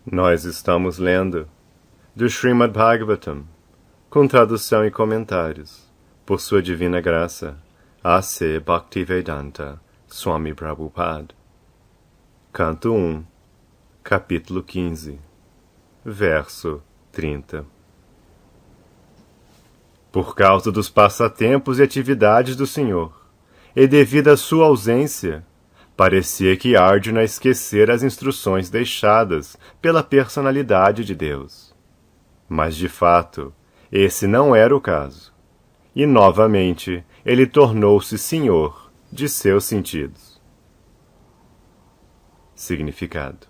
Nós estamos lendo do Srimad Bhagavatam, com tradução e comentários, por sua divina graça, A.C. Bhaktivedanta Swami Prabhupada. Canto 1, capítulo 15, verso 30. Por causa dos passatempos e atividades do Senhor, e devido à sua ausência, parecia que Arjuna esquecera as instruções deixadas pela personalidade de Deus. Mas, de fato, esse não era o caso. E, novamente, ele tornou-se senhor de seus sentidos. Significado: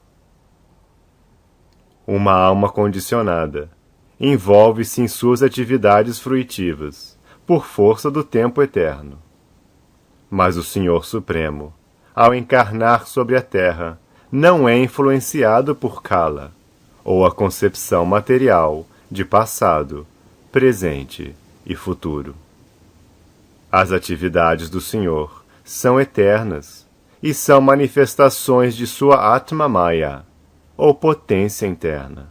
uma alma condicionada envolve-se em suas atividades fruitivas, por força do tempo eterno. Mas o Senhor Supremo, ao encarnar sobre a terra, não é influenciado por Kala, ou a concepção material de passado, presente e futuro. As atividades do Senhor são eternas e são manifestações de sua Atma Maya, ou potência interna.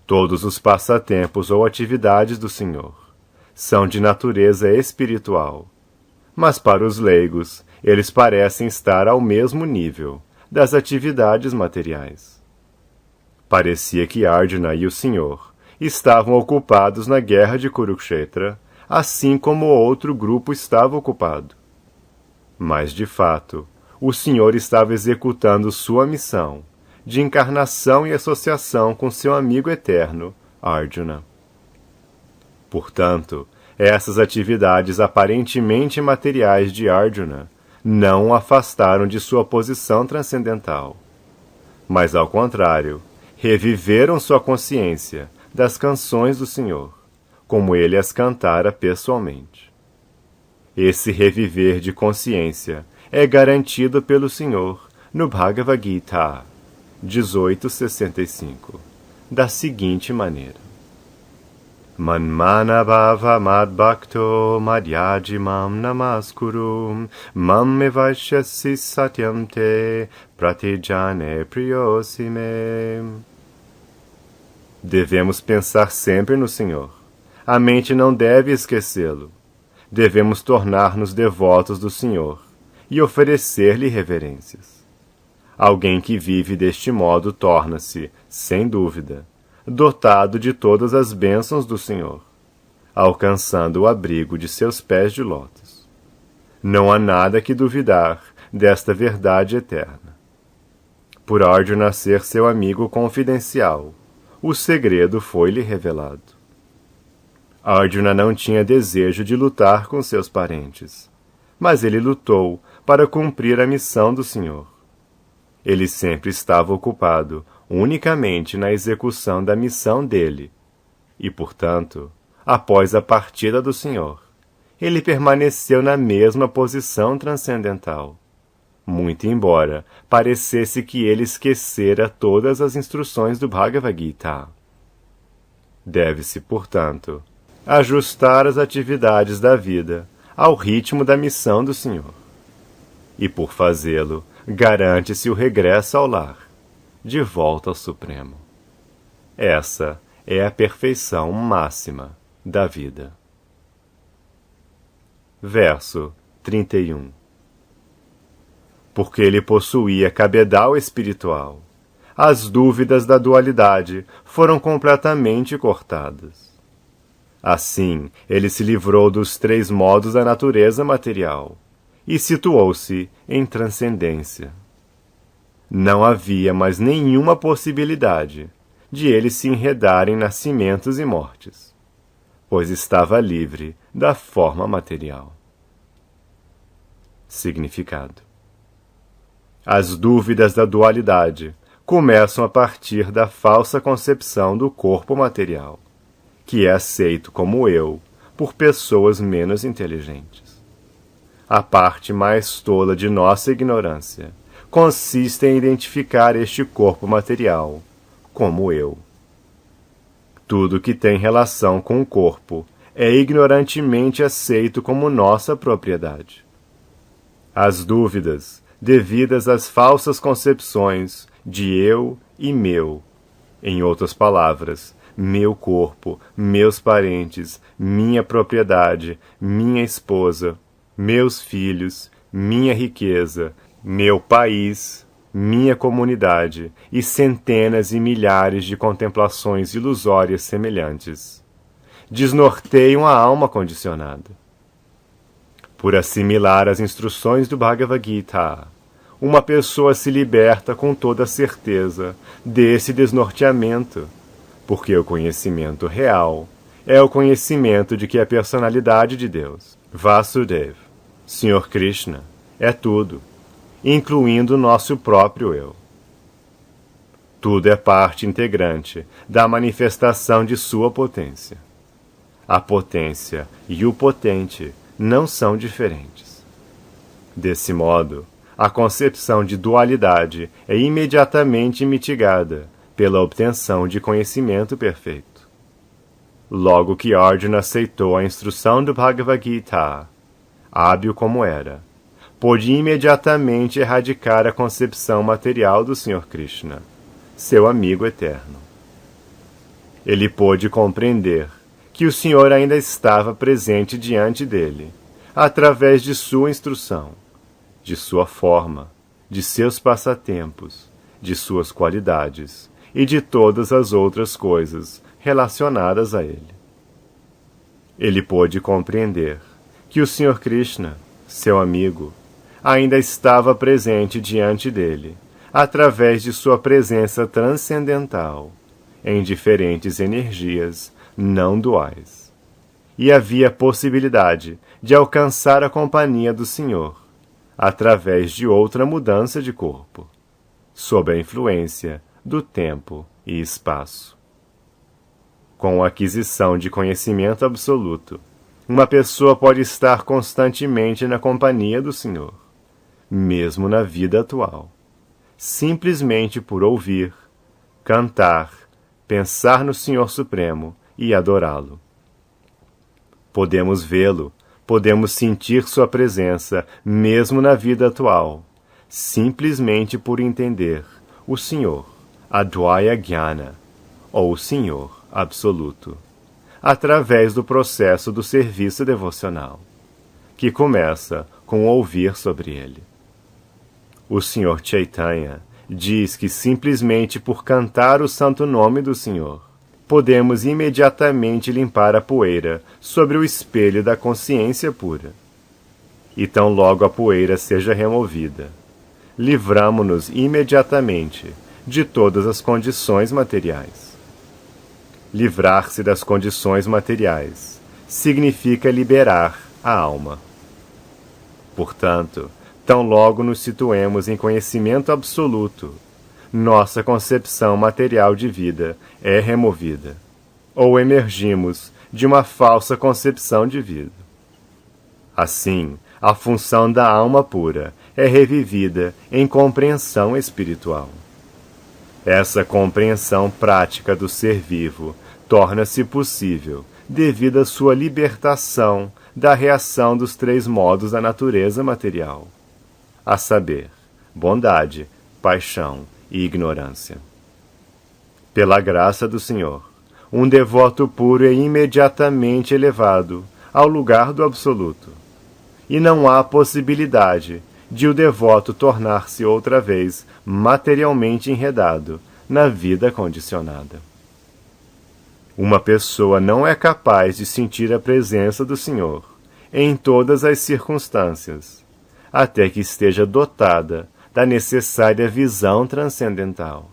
Todos os passatempos ou atividades do Senhor são de natureza espiritual, mas para os leigos eles parecem estar ao mesmo nível das atividades materiais. Parecia que Arjuna e o Senhor estavam ocupados na guerra de Kurukshetra, assim como o outro grupo estava ocupado. Mas, de fato, o Senhor estava executando sua missão de encarnação e associação com seu amigo eterno, Arjuna. Portanto, essas atividades aparentemente materiais de Arjuna não o afastaram de sua posição transcendental, mas, ao contrário, reviveram sua consciência das canções do Senhor, como ele as cantara pessoalmente. Esse reviver de consciência é garantido pelo Senhor no Bhagavad Gita 18.65, da seguinte maneira: Manmanabhava madbhakto madhyajimam namaskuru mam vaishyasi satyam te pratijane priyosime. Devemos pensar sempre no Senhor. A mente não deve esquecê-lo. Devemos tornar-nos devotos do Senhor e oferecer-lhe reverências. Alguém que vive deste modo torna-se, sem dúvida, dotado de todas as bênçãos do Senhor, alcançando o abrigo de seus pés de lótus. Não há nada que duvidar desta verdade eterna. Por Arjuna ser seu amigo confidencial, o segredo foi-lhe revelado. Arjuna não tinha desejo de lutar com seus parentes, mas ele lutou para cumprir a missão do Senhor. Ele sempre estava ocupado unicamente na execução da missão dele, e, portanto, após a partida do Senhor, ele permaneceu na mesma posição transcendental, muito embora parecesse que ele esquecera todas as instruções do Bhagavad Gita. Deve-se, portanto, ajustar as atividades da vida ao ritmo da missão do Senhor. E, por fazê-lo, garante-se o regresso ao lar, de volta ao Supremo. Essa é a perfeição máxima da vida. Verso 31. Porque ele possuía cabedal espiritual, as dúvidas da dualidade foram completamente cortadas. Assim, ele se livrou dos três modos da natureza material e situou-se em transcendência. Não havia mais nenhuma possibilidade de ele se enredar em nascimentos e mortes, pois estava livre da forma material. Significado: as dúvidas da dualidade começam a partir da falsa concepção do corpo material, que é aceito como eu por pessoas menos inteligentes. A parte mais tola de nossa ignorância consiste em identificar este corpo material como eu. Tudo que tem relação com o corpo é ignorantemente aceito como nossa propriedade. As dúvidas, devidas às falsas concepções de eu e meu, Em outras palavras, meu corpo, meus parentes, minha propriedade, minha esposa, meus filhos, minha riqueza, meu país, minha comunidade e centenas e milhares de contemplações ilusórias semelhantes desnorteiam a alma condicionada. Por assimilar as instruções do Bhagavad Gita, uma pessoa se liberta com toda certeza desse desnorteamento, porque o conhecimento real é o conhecimento de que a personalidade de Deus, Vasudeva, Senhor Krishna, é tudo, incluindo o nosso próprio eu. Tudo é parte integrante da manifestação de sua potência. A potência e o potente não são diferentes. Desse modo, a concepção de dualidade é imediatamente mitigada pela obtenção de conhecimento perfeito. Logo que Arjuna aceitou a instrução do Bhagavad Gita, hábil como era, pôde imediatamente erradicar a concepção material do Senhor Krishna, seu amigo eterno. Ele pôde compreender que o Senhor ainda estava presente diante dele, através de sua instrução, de sua forma, de seus passatempos, de suas qualidades e de todas as outras coisas relacionadas a ele. Ele pôde compreender que o Senhor Krishna, seu amigo, ainda estava presente diante dele, através de sua presença transcendental, em diferentes energias não duais. E havia possibilidade de alcançar a companhia do Senhor, através de outra mudança de corpo, sob a influência do tempo e espaço. Com a aquisição de conhecimento absoluto, uma pessoa pode estar constantemente na companhia do Senhor, mesmo na vida atual, simplesmente por ouvir, cantar, pensar no Senhor Supremo e adorá-lo. Podemos vê-lo, podemos sentir sua presença, mesmo na vida atual, simplesmente por entender o Senhor, Advaya Jnana, ou o Senhor Absoluto, através do processo do serviço devocional, que começa com ouvir sobre ele. O Senhor Chaitanya diz que simplesmente por cantar o santo nome do Senhor, podemos imediatamente limpar a poeira sobre o espelho da consciência pura. E tão logo a poeira seja removida, livramo-nos imediatamente de todas as condições materiais. Livrar-se das condições materiais significa liberar a alma. Portanto, tão logo nos situemos em conhecimento absoluto, nossa concepção material de vida é removida, ou emergimos de uma falsa concepção de vida. Assim, a função da alma pura é revivida em compreensão espiritual. Essa compreensão prática do ser vivo torna-se possível devido à sua libertação da reação dos três modos da natureza material, a saber, bondade, paixão e ignorância. Pela graça do Senhor, um devoto puro é imediatamente elevado ao lugar do absoluto, e não há possibilidade de o devoto tornar-se outra vez materialmente enredado na vida condicionada. Uma pessoa não é capaz de sentir a presença do Senhor em todas as circunstâncias, até que esteja dotada da necessária visão transcendental,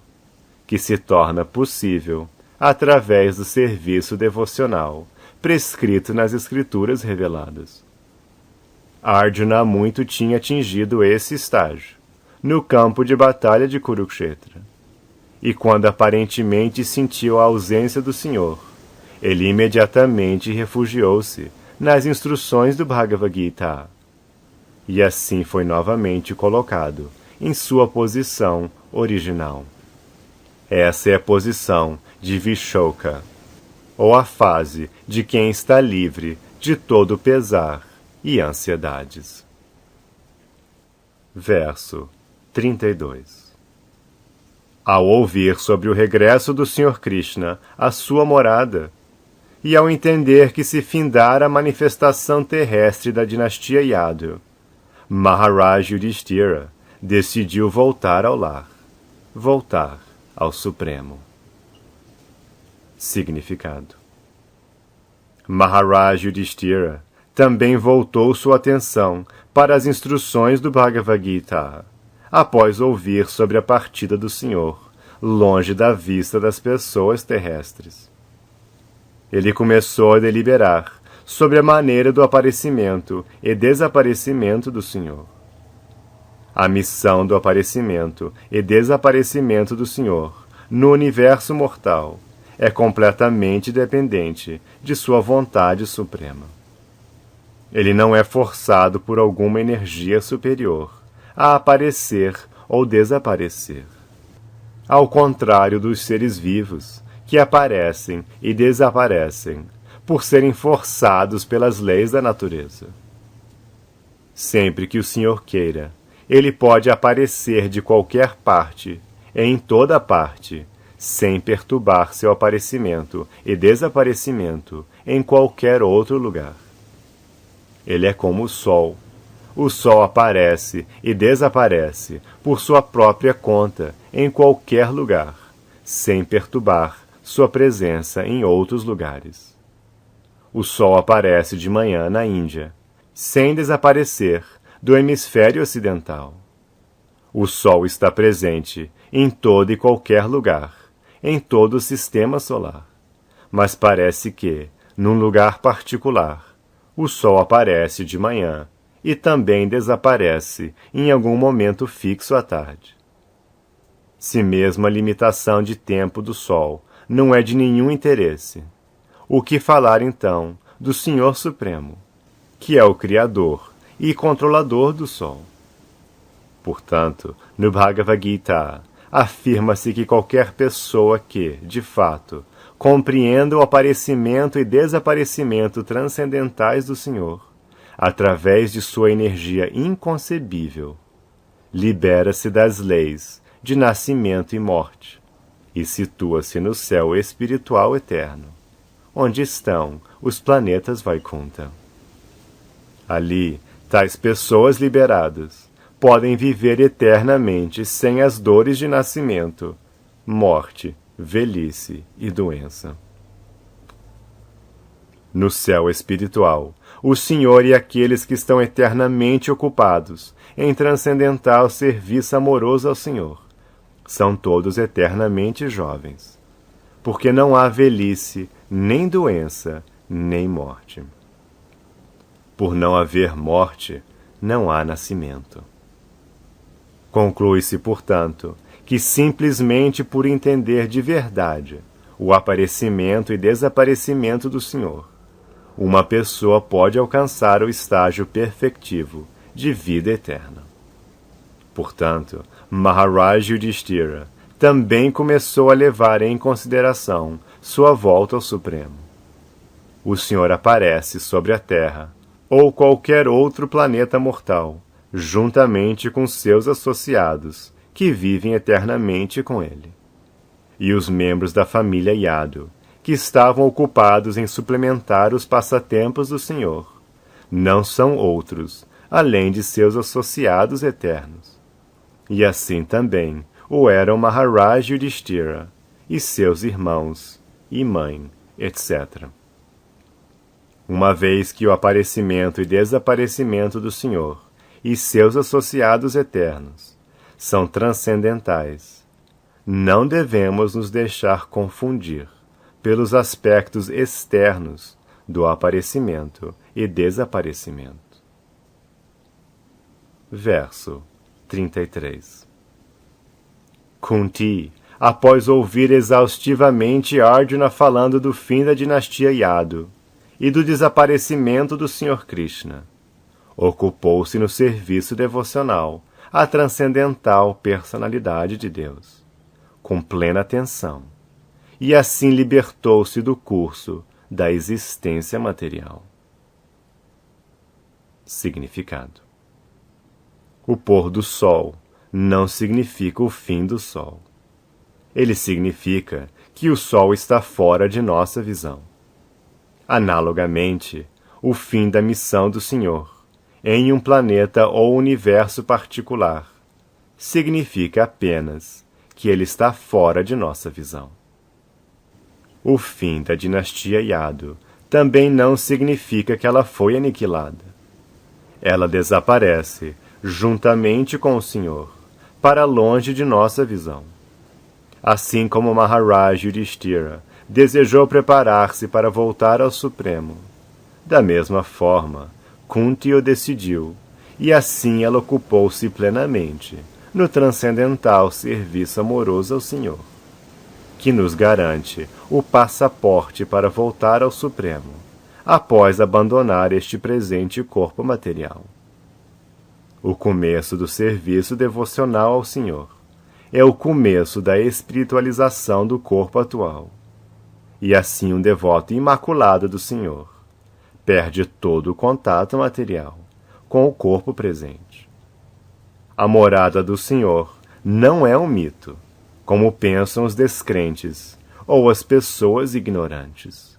que se torna possível através do serviço devocional prescrito nas Escrituras reveladas. Arjuna muito tinha atingido esse estágio, no campo de batalha de Kurukshetra. E quando aparentemente sentiu a ausência do Senhor, ele imediatamente refugiou-se nas instruções do Bhagavad Gita, e assim foi novamente colocado em sua posição original. Essa é a posição de Vishoka, ou a fase de quem está livre de todo pesar e ansiedades. Verso 32. Ao ouvir sobre o regresso do Sr. Krishna à sua morada, e ao entender que se findara a manifestação terrestre da dinastia Yadu, Maharaj Yudhishthira decidiu voltar ao lar, voltar ao Supremo. Significado: Maharaj Yudhishthira também voltou sua atenção para as instruções do Bhagavad Gita, após ouvir sobre a partida do Senhor, longe da vista das pessoas terrestres. Ele começou a deliberar sobre a maneira do aparecimento e desaparecimento do Senhor. A missão do aparecimento e desaparecimento do Senhor no universo mortal é completamente dependente de sua vontade suprema. Ele não é forçado por alguma energia superior a aparecer ou desaparecer. Ao contrário dos seres vivos, que aparecem e desaparecem por serem forçados pelas leis da natureza. Sempre que o Senhor queira, ele pode aparecer de qualquer parte, em toda parte, sem perturbar seu aparecimento e desaparecimento em qualquer outro lugar. Ele é como o Sol. O Sol aparece e desaparece por sua própria conta em qualquer lugar, sem perturbar sua presença em outros lugares. O Sol aparece de manhã na Índia, sem desaparecer do hemisfério ocidental. O Sol está presente em todo e qualquer lugar, em todo o sistema solar. Mas parece que, num lugar particular, o Sol aparece de manhã e também desaparece em algum momento fixo à tarde. Se mesmo a limitação de tempo do Sol não é de nenhum interesse, o que falar então do Senhor Supremo, que é o Criador e controlador do Sol? Portanto, no Bhagavad Gita, afirma-se que qualquer pessoa que, de fato, compreenda o aparecimento e desaparecimento transcendentais do Senhor, através de sua energia inconcebível, libera-se das leis de nascimento e morte, e situa-se no céu espiritual eterno, onde estão os planetas Vaikunta. Ali, tais pessoas liberadas podem viver eternamente sem as dores de nascimento, morte, velhice e doença. No céu espiritual, o Senhor e aqueles que estão eternamente ocupados em transcendental serviço amoroso ao Senhor são todos eternamente jovens, porque não há velhice, nem doença, nem morte. Por não haver morte, não há nascimento. Conclui-se, portanto, que simplesmente por entender de verdade o aparecimento e desaparecimento do Senhor, uma pessoa pode alcançar o estágio perfectivo de vida eterna. Portanto, Maharaj Yudhishthira também começou a levar em consideração sua volta ao Supremo. O Senhor aparece sobre a Terra ou qualquer outro planeta mortal, juntamente com seus associados, que vivem eternamente com ele. E os membros da família Yadu, que estavam ocupados em suplementar os passatempos do Senhor, não são outros, além de seus associados eternos. E assim também o eram Maharaj Yudhishthira e seus irmãos e mãe, etc. Uma vez que o aparecimento e desaparecimento do Senhor e seus associados eternos são transcendentais, não devemos nos deixar confundir pelos aspectos externos do aparecimento e desaparecimento. Verso 33. Kunti, após ouvir exaustivamente Arjuna falando do fim da dinastia Yadu e do desaparecimento do Sr. Krishna, ocupou-se no serviço devocional à transcendental personalidade de Deus, com plena atenção, e assim libertou-se do curso da existência material. Significado: o pôr do sol não significa o fim do sol. ele significa que o Sol está fora de nossa visão. Analogamente, o fim da missão do Senhor, em um planeta ou universo particular, significa apenas que ele está fora de nossa visão. O fim da dinastia Yadu também não significa que ela foi aniquilada. Ela desaparece juntamente com o Senhor, para longe de nossa visão. Assim como Maharaj Yudhishthira desejou preparar-se para voltar ao Supremo, da mesma forma, Kunti o decidiu, e assim ela ocupou-se plenamente no transcendental serviço amoroso ao Senhor, que nos garante o passaporte para voltar ao Supremo, após abandonar este presente corpo material. O começo do serviço devocional ao Senhor é o começo da espiritualização do corpo atual, e assim um devoto imaculado do Senhor perde todo o contato material com o corpo presente. A morada do Senhor não é um mito, como pensam os descrentes ou as pessoas ignorantes.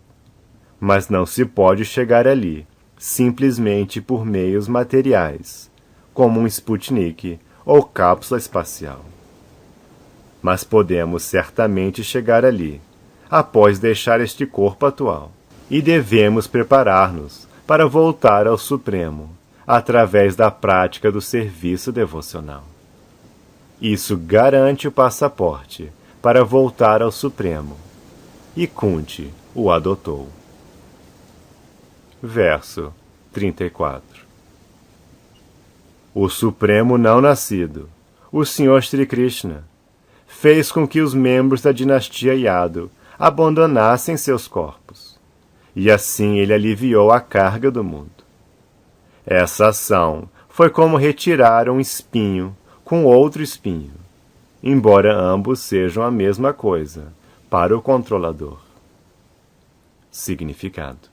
Mas não se pode chegar ali simplesmente por meios materiais, como um Sputnik ou cápsula espacial. Mas podemos certamente chegar ali, após deixar este corpo atual, e devemos preparar-nos para voltar ao Supremo, através da prática do serviço devocional. Isso garante o passaporte para voltar ao Supremo, e Kunti o adotou. Verso 34. O Supremo não nascido, o Senhor Shri Krishna, fez com que os membros da dinastia Yadu abandonassem seus corpos, e assim ele aliviou a carga do mundo. Essa ação foi como retirar um espinho com outro espinho, embora ambos sejam a mesma coisa para o controlador. Significado: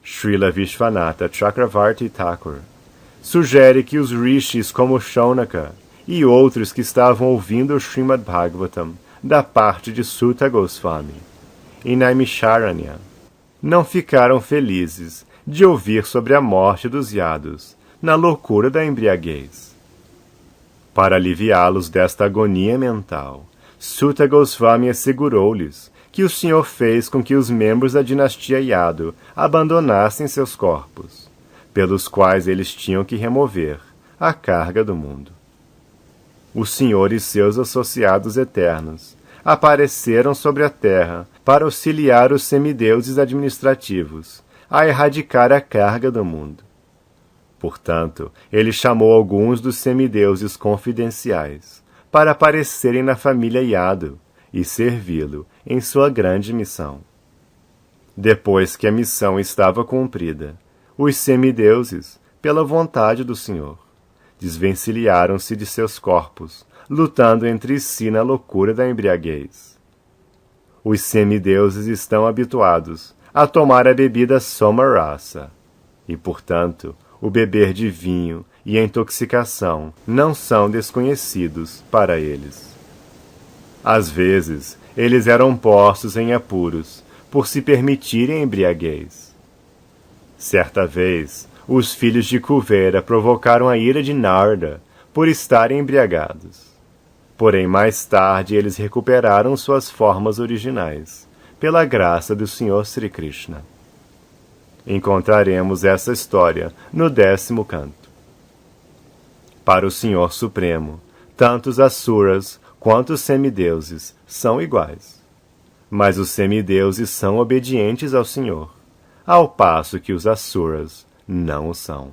Srila Vishwanatha Chakravarti Thakur sugere que os rishis como Shaunaka e outros que estavam ouvindo o Srimad Bhagavatam da parte de Sutta Goswami em Naimisharanya não ficaram felizes de ouvir sobre a morte dos Yadus na loucura da embriaguez. Para aliviá-los desta agonia mental, Sutta Goswami assegurou-lhes que o Senhor fez com que os membros da dinastia Yadu abandonassem seus corpos, pelos quais eles tinham que remover a carga do mundo. O Senhor e seus associados eternos apareceram sobre a terra para auxiliar os semideuses administrativos a erradicar a carga do mundo. Portanto, ele chamou alguns dos semideuses confidenciais para aparecerem na família Yadu e servi-lo em sua grande missão. Depois que a missão estava cumprida, os semideuses, pela vontade do Senhor, desvencilharam-se de seus corpos, lutando entre si na loucura da embriaguez. Os semideuses estão habituados a tomar a bebida somarasa, e, portanto, o beber de vinho e a intoxicação não são desconhecidos para eles. Às vezes, eles eram postos em apuros por se permitirem a embriaguez. Certa vez, os filhos de Kuvera provocaram a ira de Narda por estarem embriagados. Porém, mais tarde, eles recuperaram suas formas originais, pela graça do Senhor Sri Krishna. Encontraremos essa história no 10º canto. Para o Senhor Supremo, tanto os Asuras quanto os semideuses são iguais. Mas os semideuses são obedientes ao Senhor, ao passo que os Asuras não o são.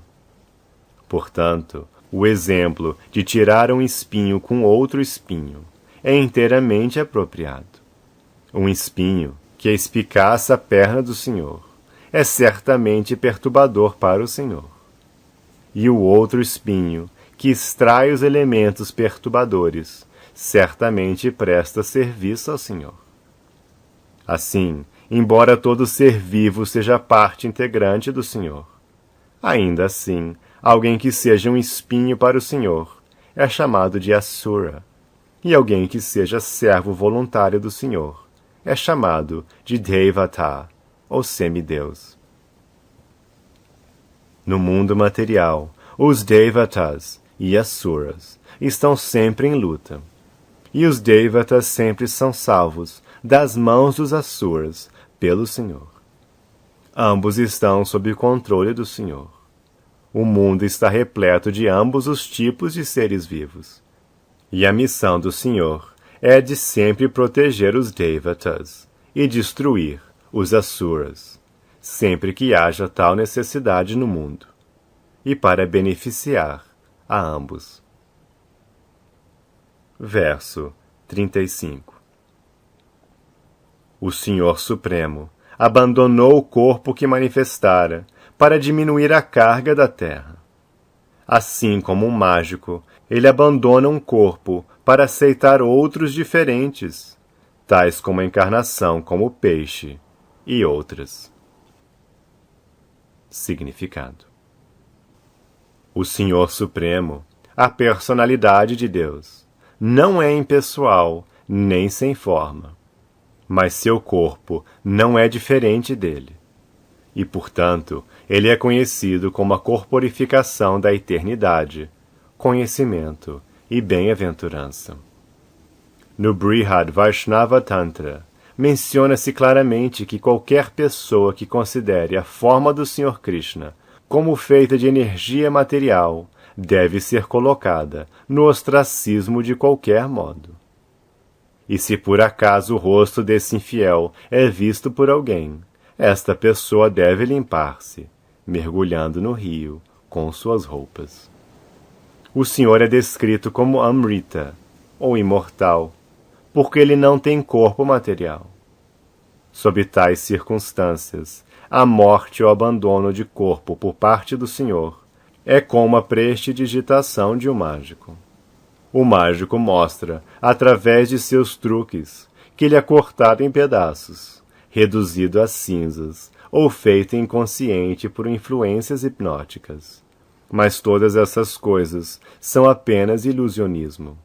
Portanto, o exemplo de tirar um espinho com outro espinho é inteiramente apropriado. Um espinho que espicaça a perna do Senhor é certamente perturbador para o Senhor. E o outro espinho que extrai os elementos perturbadores certamente presta serviço ao Senhor. Assim, embora todo ser vivo seja parte integrante do Senhor, ainda assim, alguém que seja um espinho para o Senhor é chamado de Asura, e alguém que seja servo voluntário do Senhor é chamado de Devata, ou semideus. No mundo material, os Devatas e Asuras estão sempre em luta, e os Devatas sempre são salvos das mãos dos Asuras pelo Senhor. Ambos estão sob o controle do Senhor. O mundo está repleto de ambos os tipos de seres vivos. E a missão do Senhor é de sempre proteger os Devatas e destruir os Asuras, sempre que haja tal necessidade no mundo, e para beneficiar a ambos. Verso 35. O Senhor Supremo abandonou o corpo que manifestara para diminuir a carga da terra. Assim como um mágico, ele abandona um corpo para aceitar outros diferentes, tais como a encarnação como peixe e outras. Significado: o Senhor Supremo, a personalidade de Deus, não é impessoal nem sem forma, mas seu corpo não é diferente dele, e, portanto, ele é conhecido como a corporificação da eternidade, conhecimento e bem-aventurança. No Brihad Vaishnava Tantra, menciona-se claramente que qualquer pessoa que considere a forma do Sr. Krishna como feita de energia material deve ser colocada no ostracismo de qualquer modo. E se por acaso o rosto desse infiel é visto por alguém, esta pessoa deve limpar-se, mergulhando no rio com suas roupas. O Senhor é descrito como Amrita, ou imortal, porque ele não tem corpo material. Sob tais circunstâncias, a morte ou abandono de corpo por parte do Senhor é como a prestidigitação de um mágico. O mágico mostra, através de seus truques, que ele é cortado em pedaços, reduzido a cinzas ou feito inconsciente por influências hipnóticas. Mas todas essas coisas são apenas ilusionismo.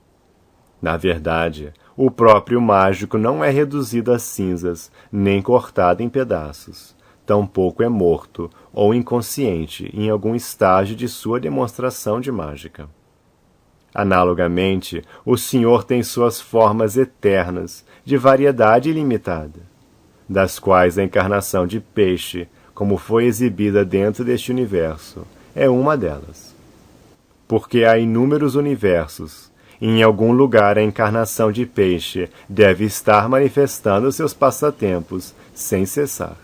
Na verdade, o próprio mágico não é reduzido a cinzas nem cortado em pedaços. Tampouco é morto ou inconsciente em algum estágio de sua demonstração de mágica. Analogamente, o Senhor tem suas formas eternas, de variedade ilimitada, das quais a encarnação de peixe, como foi exibida dentro deste universo, é uma delas. Porque há inúmeros universos, e em algum lugar a encarnação de peixe deve estar manifestando seus passatempos sem cessar.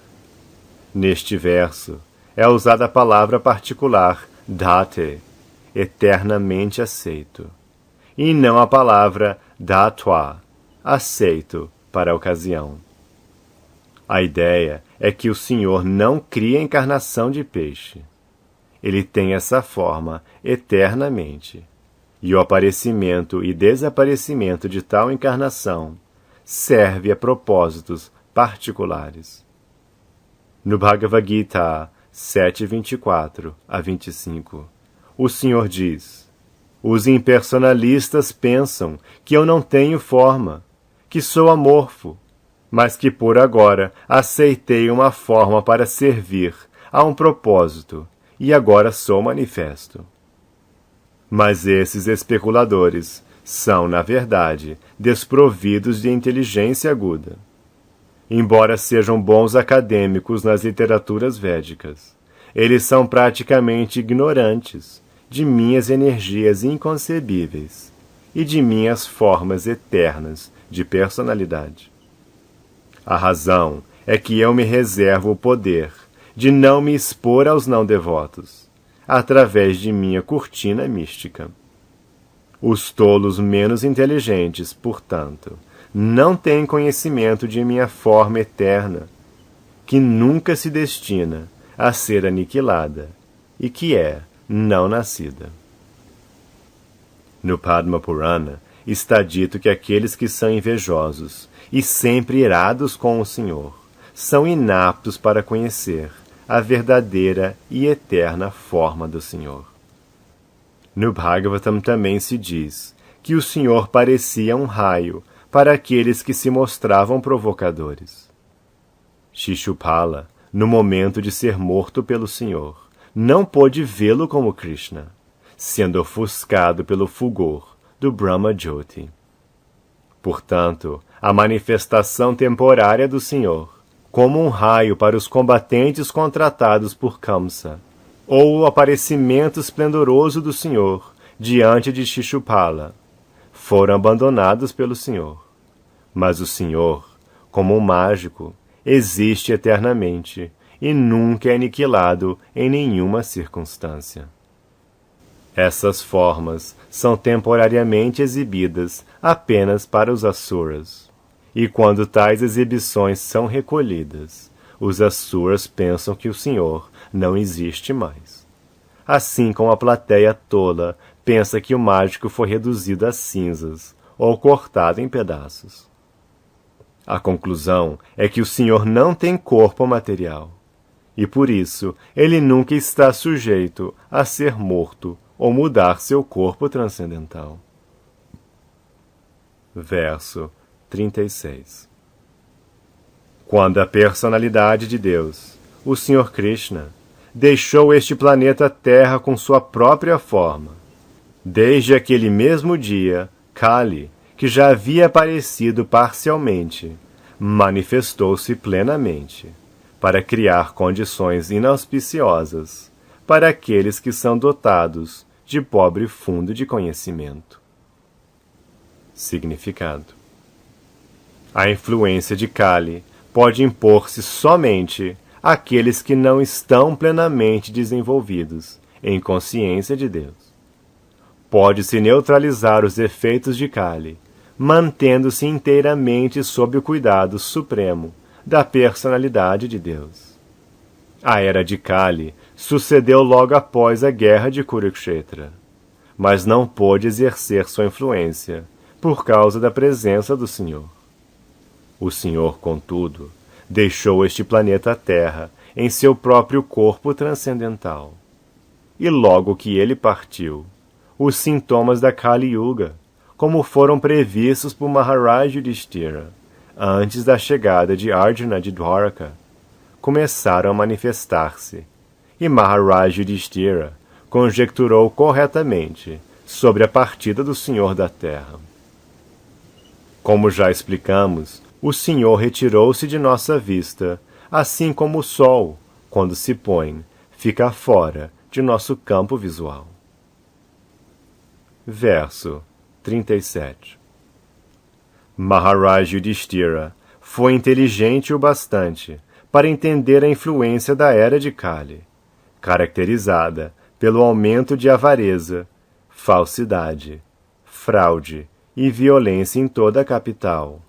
Neste verso, é usada a palavra particular date, eternamente aceito, e não a palavra datwa, aceito para a ocasião. A ideia é que o Senhor não cria a encarnação de peixe. Ele tem essa forma eternamente, e o aparecimento e desaparecimento de tal encarnação serve a propósitos particulares. No Bhagavad Gita 7:24 a 25, o Senhor diz: os impersonalistas pensam que eu não tenho forma, que sou amorfo, mas que por agora aceitei uma forma para servir a um propósito e agora sou manifesto. Mas esses especuladores são, na verdade, desprovidos de inteligência aguda. Embora sejam bons acadêmicos nas literaturas védicas, eles são praticamente ignorantes de minhas energias inconcebíveis e de minhas formas eternas de personalidade. A razão é que eu me reservo o poder de não me expor aos não-devotos, através de minha cortina mística. Os tolos menos inteligentes, portanto, não têm conhecimento de minha forma eterna, que nunca se destina a ser aniquilada e que é não nascida. No Padma Purana está dito que aqueles que são invejosos e sempre irados com o Senhor são inaptos para conhecer a verdadeira e eterna forma do Senhor. No Bhagavatam também se diz que o Senhor parecia um raio para aqueles que se mostravam provocadores. Shishupala, no momento de ser morto pelo Senhor, não pôde vê-lo como Krishna, sendo ofuscado pelo fulgor do Brahma Jyoti. Portanto, a manifestação temporária do Senhor, como um raio para os combatentes contratados por Kamsa, ou o aparecimento esplendoroso do Senhor diante de Shishupala, foram abandonados pelo Senhor. Mas o Senhor, como um mágico, existe eternamente e nunca é aniquilado em nenhuma circunstância. Essas formas são temporariamente exibidas apenas para os asuras, e quando tais exibições são recolhidas, os asuras pensam que o Senhor não existe mais. Assim como a plateia tola pensa que o mágico foi reduzido a cinzas ou cortado em pedaços. A conclusão é que o Senhor não tem corpo material, e por isso ele nunca está sujeito a ser morto ou mudar seu corpo transcendental. Verso 36. Quando a personalidade de Deus, o Senhor Krishna, deixou este planeta Terra com sua própria forma, desde aquele mesmo dia, Kali, que já havia aparecido parcialmente, manifestou-se plenamente, para criar condições inauspiciosas para aqueles que são dotados de pobre fundo de conhecimento. Significado: a influência de Kali pode impor-se somente àqueles que não estão plenamente desenvolvidos em consciência de Deus. Pode-se neutralizar os efeitos de Kali, mantendo-se inteiramente sob o cuidado supremo da personalidade de Deus. A era de Kali sucedeu logo após a guerra de Kurukshetra, mas não pôde exercer sua influência por causa da presença do Senhor. O Senhor, contudo, deixou este planeta Terra em seu próprio corpo transcendental. E logo que ele partiu, os sintomas da Kali Yuga, como foram previstos por Maharaj Yudhishthira, antes da chegada de Arjuna de Dwaraka, começaram a manifestar-se, e Maharaj Yudhishthira conjecturou corretamente sobre a partida do Senhor da Terra. Como já explicamos, o Senhor retirou-se de nossa vista, assim como o Sol, quando se põe, fica fora de nosso campo visual. Verso 37. Maharaj Yudhishthira foi inteligente o bastante para entender a influência da era de Kali, caracterizada pelo aumento de avareza, falsidade, fraude e violência em toda a capital,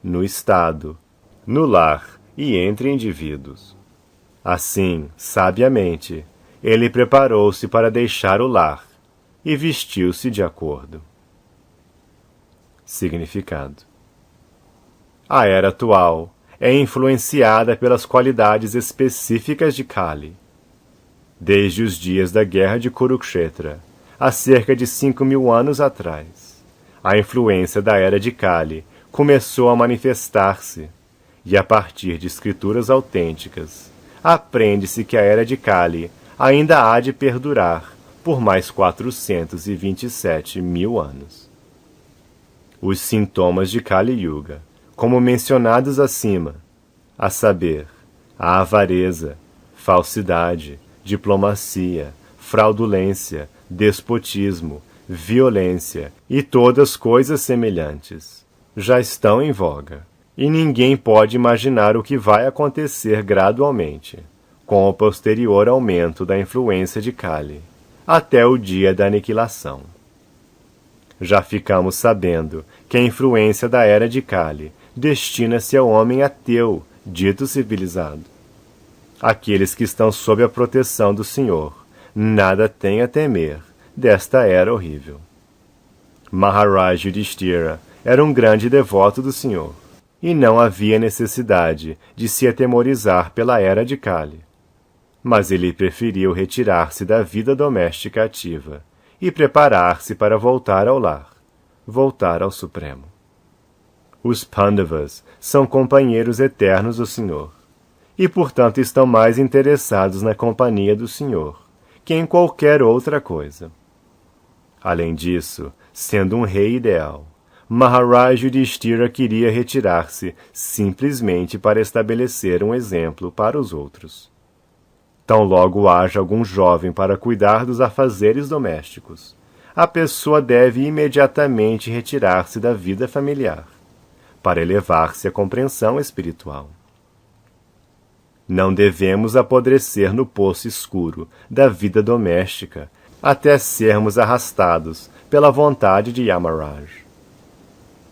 no Estado, no lar e entre indivíduos. Assim, sabiamente, ele preparou-se para deixar o lar e vestiu-se de acordo. Significado: a era atual é influenciada pelas qualidades específicas de Kali. Desde os dias da guerra de Kurukshetra, há cerca de 5.000 anos atrás, a influência da era de Kali começou a manifestar-se, e a partir de escrituras autênticas, aprende-se que a era de Kali ainda há de perdurar por mais 427.000 anos. Os sintomas de Kali Yuga, como mencionados acima, a saber, a avareza, falsidade, diplomacia, fraudulência, despotismo, violência e todas coisas semelhantes, já estão em voga, e ninguém pode imaginar o que vai acontecer gradualmente, com o posterior aumento da influência de Kali, até o dia da aniquilação. Já ficamos sabendo que a influência da era de Kali destina-se ao homem ateu, dito civilizado. Aqueles que estão sob a proteção do Senhor nada têm a temer desta era horrível. Maharaj Yudhishthira era um grande devoto do Senhor, e não havia necessidade de se atemorizar pela era de Kali. Mas ele preferiu retirar-se da vida doméstica ativa e preparar-se para voltar ao lar, voltar ao Supremo. Os Pandavas são companheiros eternos do Senhor, e portanto estão mais interessados na companhia do Senhor que em qualquer outra coisa. Além disso, sendo um rei ideal, Maharaj Yudhishthira queria retirar-se simplesmente para estabelecer um exemplo para os outros. Tão logo haja algum jovem para cuidar dos afazeres domésticos, a pessoa deve imediatamente retirar-se da vida familiar, para elevar-se à compreensão espiritual. Não devemos apodrecer no poço escuro da vida doméstica até sermos arrastados pela vontade de Yamaraj.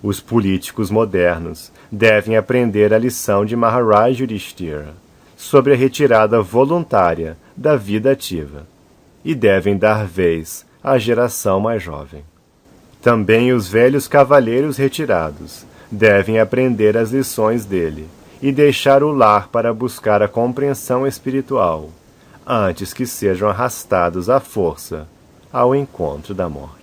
Os políticos modernos devem aprender a lição de Maharaj Yudhishthira sobre a retirada voluntária da vida ativa e devem dar vez à geração mais jovem. Também os velhos cavaleiros retirados devem aprender as lições dele e deixar o lar para buscar a compreensão espiritual, antes que sejam arrastados à força ao encontro da morte.